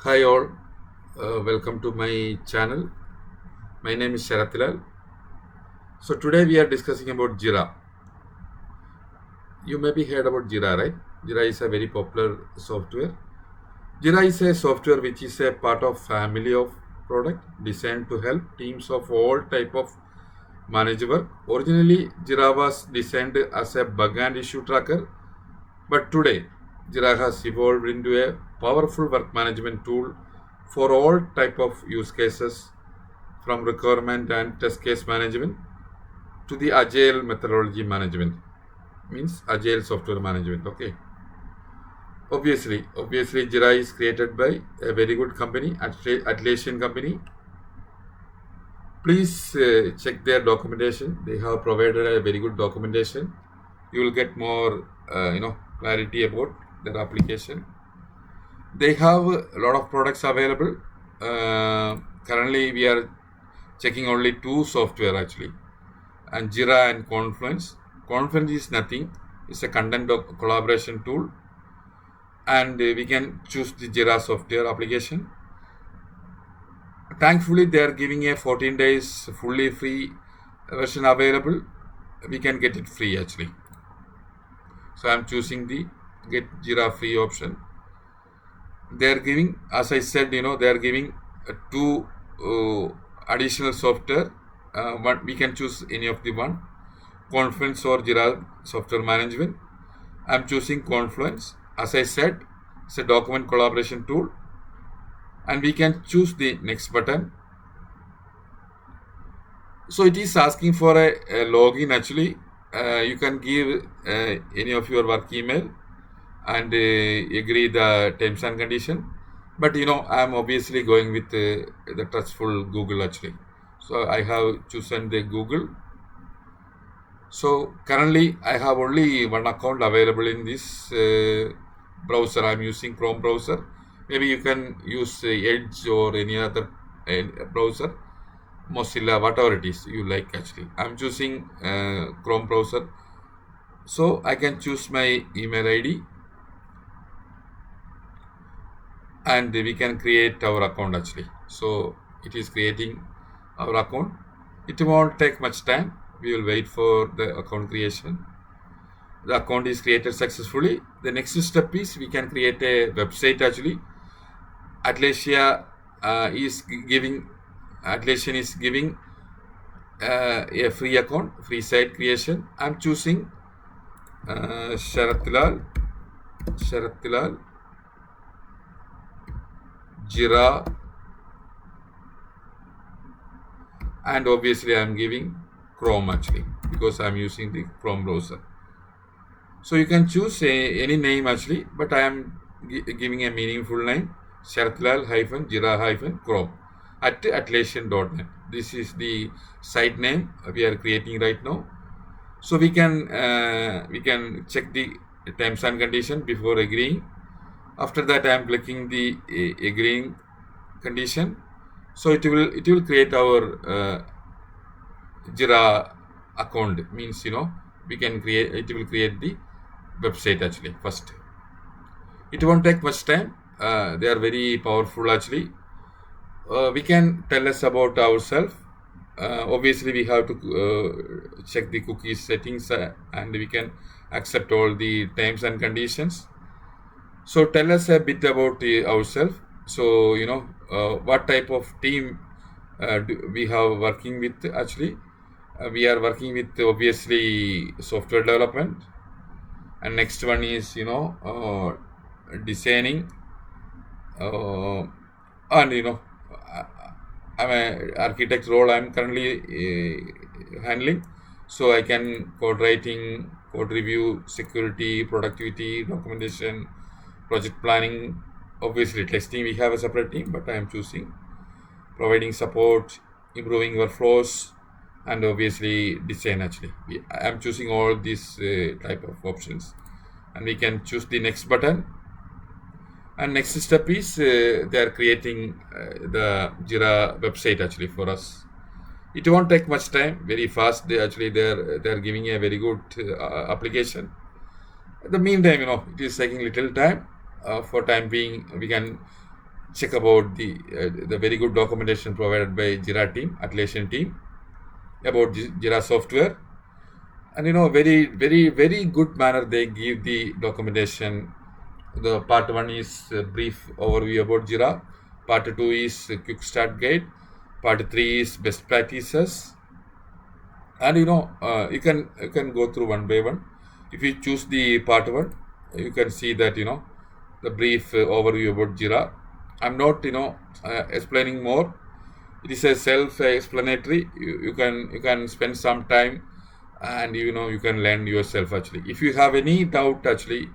Hi all, welcome to my channel. My name is Sarathlal. So today we are discussing about JIRA. You may be heard about JIRA, right? JIRA is a very popular software. JIRA is a software which is a part of family of product designed to help teams of all type of manage work. Originally, JIRA was designed as a bug and issue tracker, but today JIRA has evolved into a powerful work management tool for all type of use cases from requirement and test case management to the agile methodology management, means agile software management. Okay, obviously Jira is created by a very good company, Atlassian company. Please check their documentation. They have provided a very good documentation. You will get more clarity about their application. They have a lot of products available. Currently we are checking only two software actually, and Jira and Confluence. Confluence is nothing; it's a content collaboration tool, and we can choose the Jira software application. Thankfully, they are giving a 14 days fully free version available. We can get it free actually. So I'm choosing the get Jira free option. They are giving, as I said, they are giving two additional software. One we can choose any of the one. Confluence or Jira software management. I'm choosing Confluence. As I said, it's a document collaboration tool, and we can choose the next button. So it is asking for a login actually. You can give any of your work email and agree the terms and condition. But I'm obviously going with the trustful Google actually. So I have chosen the Google. So currently I have only one account available in this browser. I'm using Chrome browser. Maybe you can use Edge or any other browser, Mozilla, whatever it is you like actually. I'm choosing Chrome browser. So I can choose my email ID and we can create our account actually. So it is creating our account. It won't take much time. We will wait for the account creation. The account is created successfully. The next step is we can create a website actually. Atlassian is giving Atlassian is giving a free account, free site creation. I'm choosing Sarathlal JIRA, and obviously I'm giving Chrome actually because I'm using the Chrome browser. So you can choose any name actually, but I am giving a meaningful name: Sarathlal-JIRA-Chrome at Atlassian.net. This is the site name we are creating right now. So we can check the terms and condition before agreeing. After that, I am clicking the agreeing condition. So it will create our Jira account. Means we can create, it will create the website actually first. It won't take much time. They are very powerful actually. We can tell us about ourselves. Obviously we have to check the cookies settings, and we can accept all the terms and conditions. So tell us a bit about ourselves. So what type of team we have working with actually. We are working with obviously software development, and next one is designing, uh, and I'm a architect role I'm currently handling. So I can code writing, code review, security, productivity, documentation, project planning. Obviously testing we have a separate team, but I am choosing providing support, improving workflows, and obviously design actually. I am choosing all these type of options, and we can choose the next button. And next step is they are creating the Jira website actually for us. It won't take much time, very fast. They are giving a very good application. At the meantime, it is taking little time. For time being, we can check about the very good documentation provided by Jira team, Atlassian team, about Jira software. And very good manner they give the documentation. The part one is a brief overview about Jira. Part two is a quick start guide. Part three is best practices. And you can go through one by one. If you choose the part one, you can see that the brief overview about Jira. I'm not explaining more. It is a self-explanatory. You can spend some time, and you can learn yourself actually. If you have any doubt actually,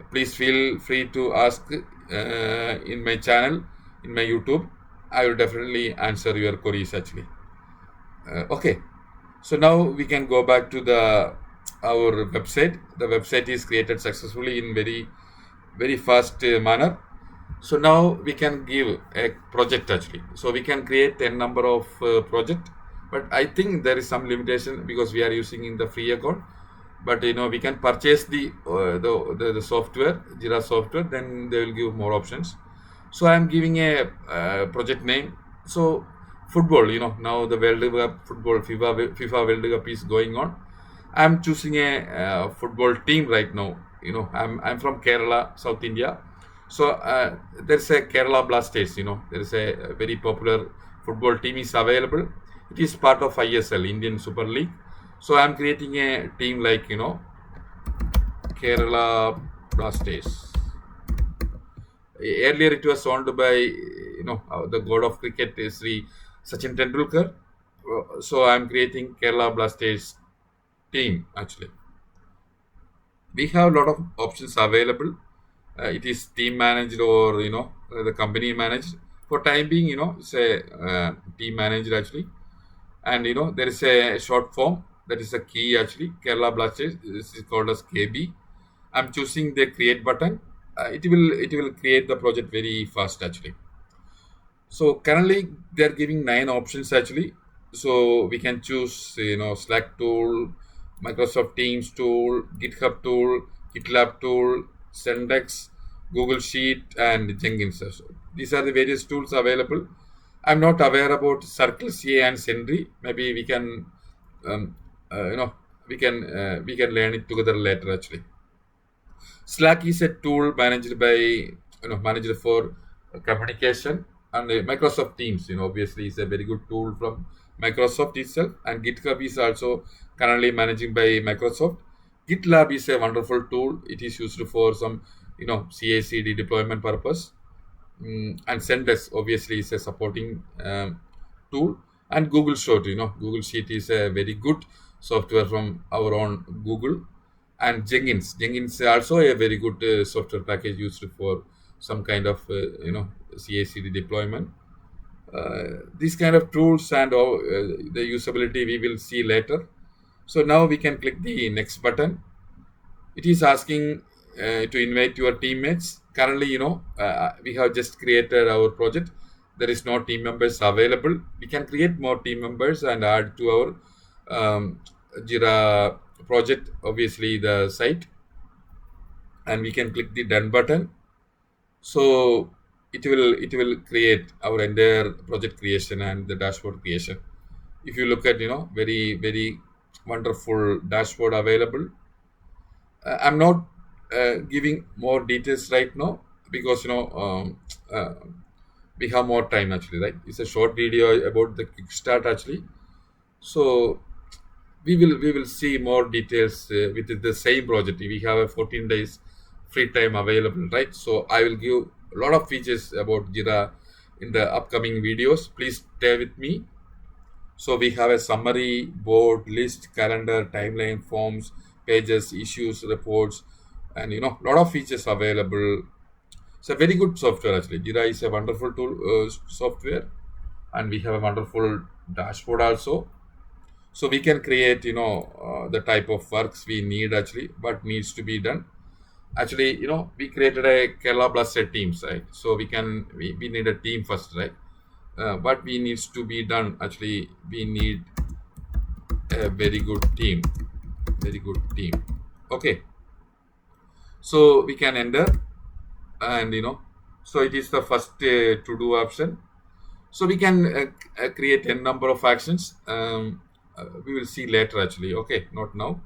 please feel free to ask in my channel, in my YouTube. I will definitely answer your queries actually. Okay, so now we can go back to the our website. The website is created successfully in very fast manner. So now we can give a project actually. So we can create a number of project, but I think there is some limitation because we are using in the free account. But we can purchase the software, Jira software. Then they will give more options. So I am giving a project name. So football, now the World Cup football, FIFA World Cup is going on. I'm choosing a football team right now. I'm from Kerala, South India. So there's a Kerala Blasters. There is a very popular football team is available. It is part of ISL, Indian Super League. So I'm creating a team like Kerala Blasters. Earlier it was owned by the god of cricket is Sri Sachin Tendulkar. So I'm creating Kerala Blasters team actually. We have a lot of options available. It is team managed or the company managed. For time being, it's a team managed actually. And there is a short form that is a key actually. Kerala Blasters. This is called as KB. I'm choosing the create button. It will create the project very fast actually. So currently they are giving 9 options actually. So we can choose Slack tool, Microsoft Teams tool, GitHub tool, GitLab tool, Sendex, Google Sheet, and Jenkins. So these are the various tools available. I'm not aware about Circle CA and Sentry. Maybe we can um, we can learn it together later actually. Slack is a tool managed for communication, and Microsoft Teams. Obviously is a very good tool from Microsoft itself, and GitHub is also currently managing by Microsoft. GitLab is a wonderful tool. It is used for some CI/CD deployment purpose. And Zendesk obviously is a supporting tool, and Google Sheet is a very good software from our own Google. And Jenkins is also a very good software package used for some kind of CI/CD deployment. These kind of tools and the usability we will see later. So now we can click the next button. It is asking to invite your teammates. Currently, we have just created our project. There is no team members available. We can create more team members and add to our Jira project, obviously the site, and we can click the done button. So it will create our entire project creation and the dashboard creation. If you look at very wonderful dashboard available. I'm not giving more details right now because we have more time actually, right? It's a short video about the kickstart actually. So we will see more details with the same project. We have a 14 days free time available, right? So I will give a lot of features about Jira in the upcoming videos. Please stay with me. So we have a summary, board, list, calendar, timeline, forms, pages, issues, reports, and lot of features available. It's a very good software actually. Jira is a wonderful tool software, and we have a wonderful dashboard also. So we can create the type of works we need actually, what needs to be done. Actually, we created a Kerala Blaster teams, right? So we need a team first, right? What we needs to be done actually, we need a very good team. Okay, so we can enter, and So it is the first to do option. So we can create a number of actions. We will see later actually. Okay, not now.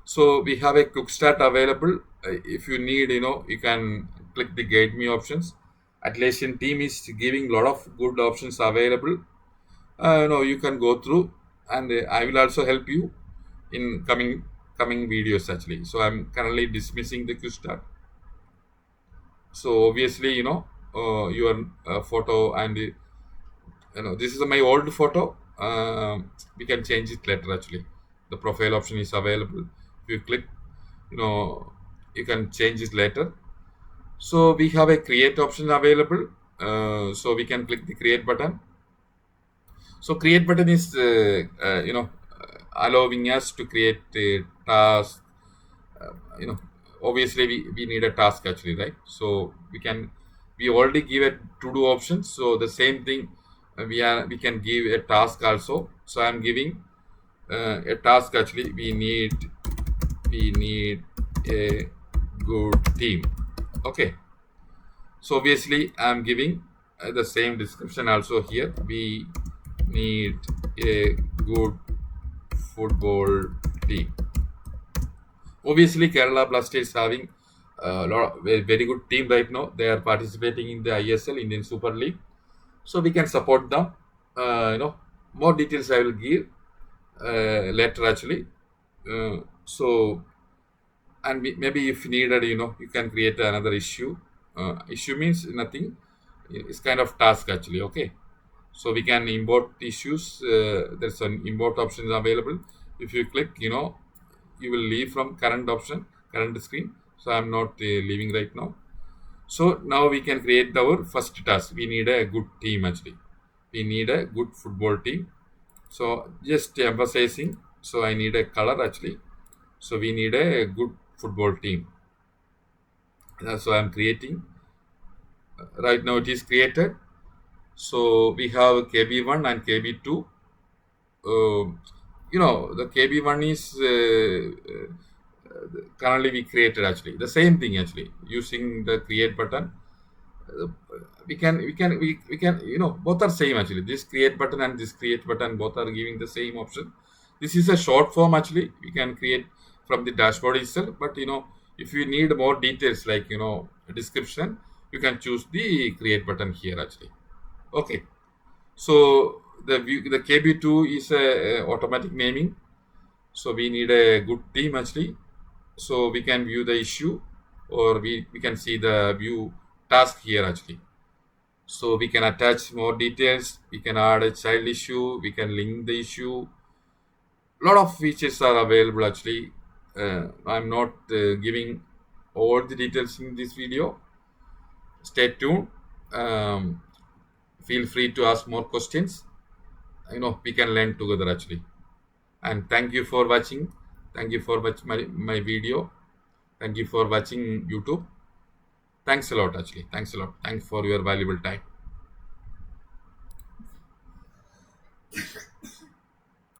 So we have a quick start available. If you need, you can click the guide me options. Atlassian team is giving a lot of good options available. You can go through, and I will also help you in coming videos actually. So I'm currently dismissing the quick start. So obviously, your photo, and this is my old photo. We can change it later actually. The profile option is available. If you click, you know you can change it later. So we have a create option available. So we can click the create button. So create button is allowing us to create a task. uh, you know Obviously we need a task actually, right? So we already give a to do option. So the same thing, we can give a task also. So I'm giving a task actually. We need a good team. Okay. So obviously I'm giving the same description also here. We need a good football team. Obviously, Kerala Blasters having a lot of very good team right now. They are participating in the ISL, Indian Super League. So we can support them. More details I will give later actually. So, and maybe if needed, you can create another issue. Issue means nothing. It's kind of task actually. Okay. So we can import issues. There's an import option available. If you click, you will leave from current screen. So I'm not leaving right now. So now we can create our first task. We need a good team actually. We need a good football team. So just emphasizing. So I need a color actually. So we need a good football team. So I'm creating. Right now it is created. So we have KB1 and KB2. The KB1 is currently we created actually the same thing actually using the create button. uh, we can both are same actually. This create button and this create button both are giving the same option. This is a short form actually. We can create from the dashboard itself, but if you need more details like a description, you can choose the create button here actually. Okay. So the KB2 is a automatic naming. So we need a good team actually. So we can view the issue, or we can see the view task here actually. So we can attach more details. We can add a child issue. We can link the issue. A lot of features are available actually. I'm not giving all the details in this video. Stay tuned. Um, Feel free to ask more questions. We can learn together actually. And thank you for watching. Thank you for watching my video. Thank you for watching YouTube. Thanks a lot actually. Thanks a lot. Thanks for your valuable time.